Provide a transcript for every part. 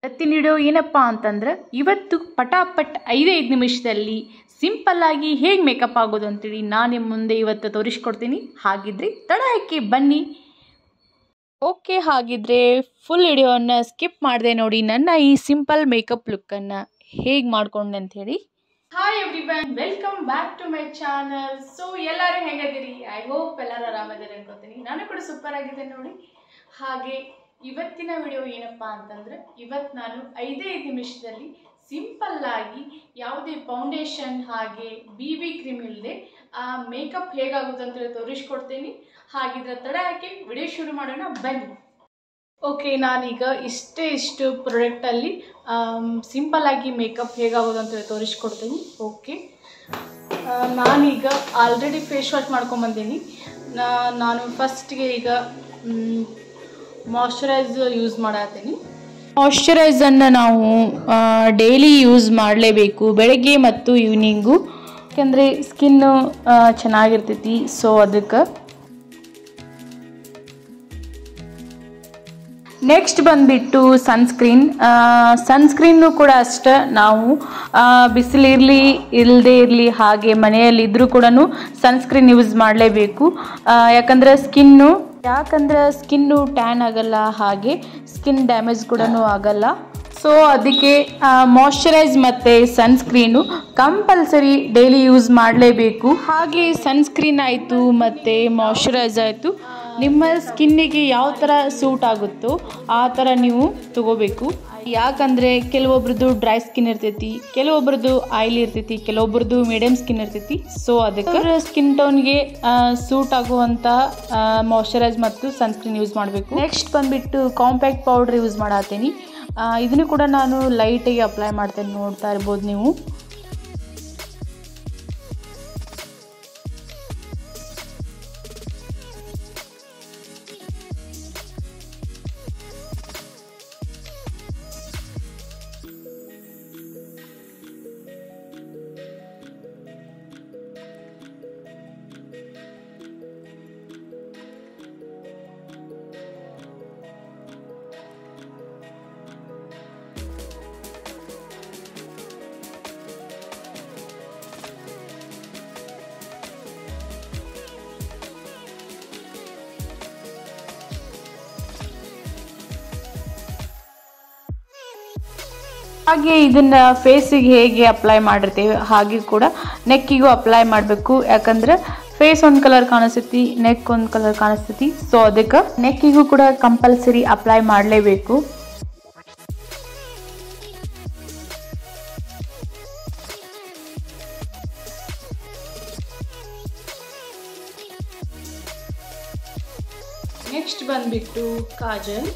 ಇವತ್ತಿನ ವಿಡಿಯೋ ಏನಪ್ಪ ಅಂತಂದ್ರೆ ಇವತ್ತು ಪಟಾಪಟ್ 5 ನಿಮಿಷದಲ್ಲಿ ಸಿಂಪಲ್ ಆಗಿ ಹೇಗೆ ಮೇಕಪ್ ಆಗೋದು ಅಂತೇಳಿ ನಾನು ನಿಮ್ಮ ಮುಂದೆ ಇವತ್ತು ತೋರಿಸ್ಕೊಡ್ತೀನಿ. ಹಾಗಿದ್ರೆ ತಡ ಯಾಕೆ ಬನ್ನಿ. ಓಕೆ, ಹಾಗಿದ್ರೆ ಫುಲ್ ವಿಡಿಯೋನ ಸ್ಕಿಪ್ ಮಾಡದೆ ನೋಡಿ ನನ್ನ ಈ ಸಿಂಪಲ್ ಮೇಕಪ್ ಲುಕ್ಕನ್ನು ಹೇಗೆ ಮಾಡ್ಕೊಂಡೆ ಅಂತ ಹೇಳಿ. Hi everyone, welcome back to my channel. So ಎಲ್ಲರೂ ಹೇಗಿದ್ದೀರಿ? ಐ ಹೋಪ್ ಎಲ್ಲರೂ ಆರಾಮದಿರಿ ಅನ್ಕೋತೀನಿ. ನಾನು ಕೂಡ ಸೂಪರ್ ಆಗಿದೆ ನೋಡಿ. ಹಾಗೆ ಇವತ್ತಿನ ವಿಡಿಯೋ ಏನಪ್ಪ ಅಂತಂದ್ರೆ ಇವತ್ತು ನಾನು 5 ನಿಮಿಷದಲ್ಲಿ ಸಿಂಪಲ್ ಆಗಿ ಯಾವುದೇ ಫೌಂಡೇಶನ್ ಹಾಗೆ BB ಕ್ರೀಮ್ ಇಲ್ಲದೆ ಮೇಕಪ್ ಹೇಗಾಗೋದು ಅಂತೇಳಿ ತೋರಿಸ್ಕೊಡ್ತೀನಿ. ಹಾಗಿದ್ರೆ ತಡ ಯಾಕೆ ವಿಡಿಯೋ ಶುರು ಮಾಡೋಣ ಬನ್ನಿ. ಓಕೆ, ನಾನೀಗ ಇಷ್ಟು ಪ್ರಾಡಕ್ಟಲ್ಲಿ ಸಿಂಪಲ್ ಆಗಿ ಮೇಕಪ್ ಹೇಗಾಗೋದು ಅಂತೇಳಿ ತೋರಿಸ್ಕೊಡ್ತೀನಿ. ಓಕೆ, ನಾನೀಗ ಆಲ್ರೆಡಿ ಫೇಸ್ ವಾಶ್ ಮಾಡ್ಕೊಂಬಂದೀನಿ. ನಾನು ಫಸ್ಟ್ಗೆ ಈಗ ಮಾಯ್ಶ್ಚರೈಸರ್ ಯೂಸ್ ಮಾಡತ್ತೀನಿ. ಮಾಯ್ಶ್ಚರೈಸರ್ನ ನಾವು ಡೈಲಿ ಯೂಸ್ ಮಾಡಲೇಬೇಕು, ಬೆಳಗ್ಗೆ ಮತ್ತು ಈವ್ನಿಂಗು, ಯಾಕೆಂದರೆ ಸ್ಕಿನ್ನು ಚೆನ್ನಾಗಿರ್ತೈತಿ. ಸೊ ಅದಕ್ಕೆ ನೆಕ್ಸ್ಟ್ ಬಂದುಬಿಟ್ಟು ಸನ್ಸ್ಕ್ರೀನು ಕೂಡ ಅಷ್ಟೇ. ನಾವು ಬಿಸಿಲಿರಲಿ ಇಲ್ಲದೇ ಇರಲಿ ಹಾಗೆ ಮನೆಯಲ್ಲಿದ್ದರೂ ಕೂಡ ಸನ್ಸ್ಕ್ರೀನ್ ಯೂಸ್ ಮಾಡಲೇಬೇಕು. ಯಾಕಂದರೆ ಸ್ಕಿನ್ನು ಟ್ಯಾನ್ ಆಗಲ್ಲ, ಹಾಗೆ ಸ್ಕಿನ್ ಡ್ಯಾಮೇಜ್ ಕೂಡ ಆಗಲ್ಲ. ಸೊ ಅದಕ್ಕೆ ಮಾಯ್ಶ್ಚರೈಸ್ ಮತ್ತು ಸನ್ಸ್ಕ್ರೀನು ಕಂಪಲ್ಸರಿ ಡೈಲಿ ಯೂಸ್ ಮಾಡಲೇಬೇಕು. ಹಾಗೆ ಸನ್ಸ್ಕ್ರೀನ್ ಆಯಿತು ಮತ್ತು ಮಾಯ್ಶ್ಚರೈಸ್ ಆಯಿತು, ನಿಮ್ಮ ಸ್ಕಿನ್ನಿಗೆ ಯಾವ ಥರ ಸೂಟ್ ಆಗುತ್ತೋ ಆ ಥರ ನೀವು ತಗೋಬೇಕು. ಯಾಕಂದರೆ ಕೆಲವೊಬ್ರದ್ದು ಡ್ರೈ ಸ್ಕಿನ್ ಇರ್ತೈತಿ, ಕೆಲವೊಬ್ರದ್ದು ಆಯಿಲಿ ಇರ್ತೈತಿ, ಕೆಲವೊಬ್ರದ್ದು ಮೀಡಿಯಮ್ ಸ್ಕಿನ್ ಇರ್ತೈತಿ. ಸೊ ಅದಕ್ಕೆ ಸ್ಕಿನ್ ಟೋನ್ಗೆ ಸೂಟ್ ಆಗುವಂಥ ಮಾಯ್ಶ್ಚರೈಸ್ ಮತ್ತು ಸನ್ಸ್ಕ್ರೀನ್ ಯೂಸ್ ಮಾಡಬೇಕು. ನೆಕ್ಸ್ಟ್ ಬಂದುಬಿಟ್ಟು ಕಾಂಪ್ಯಾಕ್ಟ್ ಪೌಡ್ರ್ ಯೂಸ್ ಮಾಡತ್ತೀನಿ. ಇದನ್ನು ಕೂಡ ನಾನು ಲೈಟಾಗಿ ಅಪ್ಲೈ ಮಾಡ್ತೇನೆ, ನೋಡ್ತಾ ಇರ್ಬೋದು ನೀವು. ಹಾಗೆ ಇದನ್ನು ಫೇಸಿಗೆ ಹೇಗೆ ಅಪ್ಲೈ ಮಾಡಿರ್ತೀವಿ ಹಾಗೆ ಕೂಡ ನೆಕ್ಕಿಗೂ ಅಪ್ಲೈ ಮಾಡಬೇಕು. ಯಾಕಂದರೆ ಫೇಸ್ ಒಂದು ಕಲರ್ ಕಾಣಿಸ್ತೈತಿ, ನೆಕ್ ಒಂದು ಕಲರ್ ಕಾಣಿಸ್ತೈತಿ. ಸೊ ಅದಕ್ಕೆ ನೆಕ್ಕಿಗೂ ಕೂಡ ಕಂಪಲ್ಸರಿ ಅಪ್ಲೈ ಮಾಡಲೇಬೇಕು. ನೆಕ್ಸ್ಟ್ ಬಂದ್ಬಿಟ್ಟು kajal.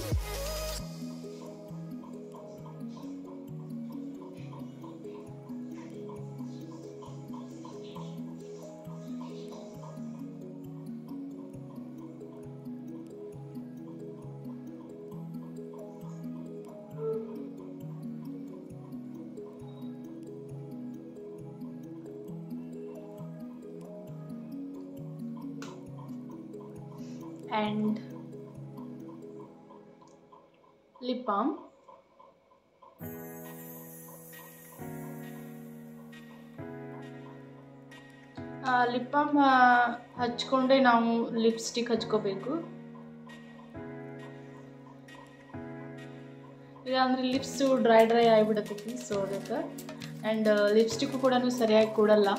And lip balm. Lip balm ಹಚ್ಕೊಂಡೆ ನಾವು ಲಿಪ್ಸ್ಟಿಕ್ ಹಚ್ಕೋಬೇಕು. ಇಲ್ಲಾಂದರೆ ಲಿಪ್ಸು ಡ್ರೈ ಆಗಿಬಿಡತೈತಿ. ಸೊ ಅದಕ್ಕೆ ಆ್ಯಂಡ್ ಲಿಪ್ಸ್ಟಿಕ್ಕು ಕೂಡ ಸರಿಯಾಗಿ ಕೂಡಲ್ಲ.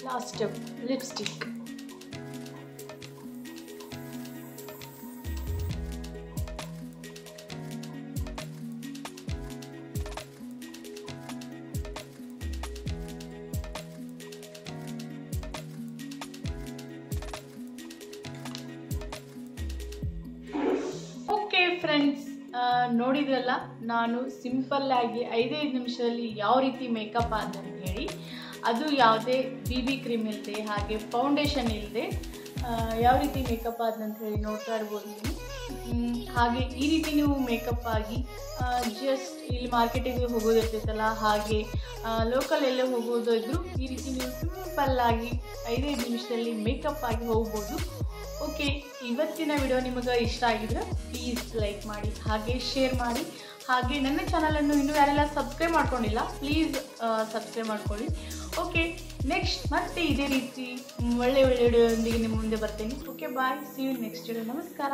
Last step lipstick. Okay friends, ನೋಡಿದ್ರಲ್ಲ ನಾನು ಸಿಂಪಲ್ ಆಗಿ 5 ನಿಮಿಷದಲ್ಲಿ ಯಾವ ರೀತಿ ಮೇಕಪ್ ಅಂತ ಹೇಳಿ, ಅದು ಯಾವುದೇ BB ಕ್ರೀಮ್ ಇಲ್ಲದೆ ಹಾಗೆ ಫೌಂಡೇಶನ್ ಇಲ್ಲದೆ ಯಾವ ರೀತಿ ಮೇಕಪ್ ಆದಂತ ಹೇಳಿ ನೋಡ್ತಾ ಇರ್ಬೋದು ನೀವು. ಹಾಗೆ ಈ ರೀತಿ ನೀವು ಮೇಕಪ್ ಆಗಿ ಜಸ್ಟ್ ಇಲ್ಲಿ ಮಾರ್ಕೆಟಿಗೆ ಹೋಗೋದಿರ್ತೈತಲ್ಲ, ಹಾಗೆ ಲೋಕಲ್ ಎಲ್ಲೇ ಹೋಗೋದು ಇದ್ದರೂ ಈ ರೀತಿ ನೀವು ಸಿಂಪಲ್ಲಾಗಿ 5 ನಿಮಿಷದಲ್ಲಿ ಮೇಕಪ್ ಆಗಿ ಹೋಗ್ಬೋದು. ಓಕೆ, ಇವತ್ತಿನ ವಿಡಿಯೋ ನಿಮಗೆ ಇಷ್ಟ ಆಗಿದ್ರೆ ಪ್ಲೀಸ್ ಲೈಕ್ ಮಾಡಿ, ಹಾಗೆ ಶೇರ್ ಮಾಡಿ, ಹಾಗೆ ನನ್ನ ಚಾನಲನ್ನು ಇನ್ನೂ ಯಾರೆಲ್ಲ ಸಬ್ಸ್ಕ್ರೈಬ್ ಮಾಡ್ಕೊಂಡಿಲ್ಲ ಪ್ಲೀಸ್ ಸಬ್ಸ್ಕ್ರೈಬ್ ಮಾಡ್ಕೊಳ್ಳಿ. ಓಕೆ, ನೆಕ್ಸ್ಟ್ ಮತ್ತೆ ಇದೇ ರೀತಿ ಒಳ್ಳೆ ವಿಡಿಯೋದೊಂದಿಗೆ ನಿಮ್ಮ ಮುಂದೆ ಬರ್ತೀನಿ. Okay, bye, see you next video. ನಮಸ್ಕಾರ.